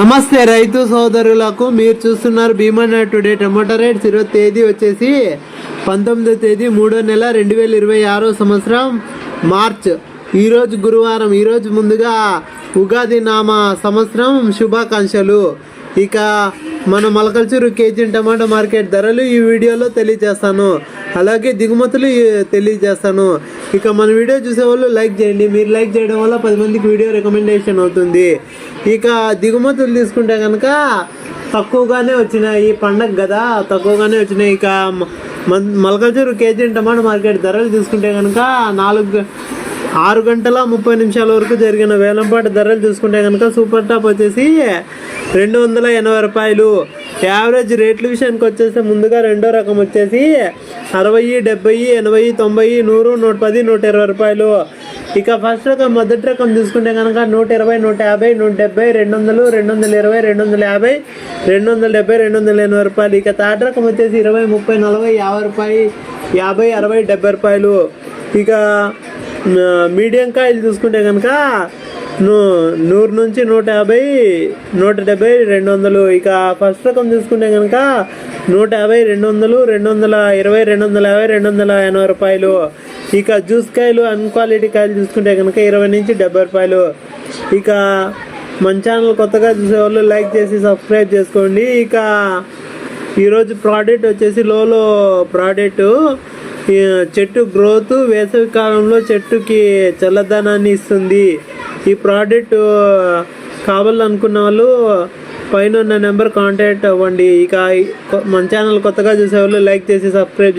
నమస్తే రైతు సోదరులకు, మీరు చూస్తున్నారు భీమన్న టుడే. టమాటా రేట్స్ ఈరోజు తేదీ వచ్చేసి 19వ తేదీ 3వ నెల 2026 సంవత్సరం మార్చ్. ఈరోజు గురువారం. ఈరోజు ముందుగా ఉగాది నామ సంవత్సరం శుభాకాంక్షలు. ఇక మన మొలకల్చూరు కేజీ టమాటా మార్కెట్ ధరలు ఈ వీడియోలో తెలియజేస్తాను, అలాగే దిగుమతులు తెలియజేస్తాను. ఇక మన వీడియో చూసేవాళ్ళు లైక్ చేయండి. మీరు లైక్ చేయడం వల్ల 10 మందికి వీడియో రికమెండేషన్ అవుతుంది. ఇక దిగుమతులు తీసుకుంటే కనుక తక్కువగానే వచ్చినాయి, ఈ పండగ కదా తక్కువగానే వచ్చినాయి. ఇక మొలకల్చూరు కేజీ టమాటా మార్కెట్ ధరలు తీసుకుంటే కనుక 6 గంటల 30 నిమిషాల వరకు జరిగిన వేలంపాటి ధరలు చూసుకుంటే కనుక సూపర్ టాప్ వచ్చేసి 280 రూపాయలు. యావరేజ్ రేట్ల విషయానికి వచ్చేసి ముందుగా రెండో రకం వచ్చేసి 60, 70, 80, 90, 100, 110, 120 రూపాయలు. ఇక ఫస్ట్ రకం మొదటి రకం చూసుకుంటే కనుక 120, 150, 170, 200, 220, 250, 270, 280 రూపాయలు. ఇక థర్డ్ రకం వచ్చేసి 20, 30, 40, 50 రూపాయలు, 50, 60, 70 రూపాయలు. ఇక మీడియం కాయలు చూసుకుంటే కనుక 100 నుంచి 150, 170, 200. ఇక ఫస్ట్ రకం చూసుకుంటే కనుక 150, 200, 220, 250, 280 రూపాయలు. ఇక జ్యూస్ కాయలు అన్క్వాలిటీ కాయలు చూసుకుంటే కనుక 20 నుంచి 70 రూపాయలు. ఇక మన ఛానల్ కొత్తగా చూసేవాళ్ళు లైక్ చేసి సబ్స్క్రైబ్ చేసుకోండి. ఇక ఈరోజు ప్రోడక్ట్ వచ్చేసి లోలో ప్రోడక్ట్. చెట్టు గ్రోత్ వేసవి కాలంలో చెట్టుకి చల్లదనాన్ని ఇస్తుంది. ఈ ప్రోడక్ట్ కావాలనుకున్న వాళ్ళు పైన ఉన్న నెంబర్ కాంటాక్ట్ అవ్వండి. ఇక మన ఛానల్ కొత్తగా చూసేవాళ్ళు లైక్ చేసి సబ్స్క్రైబ్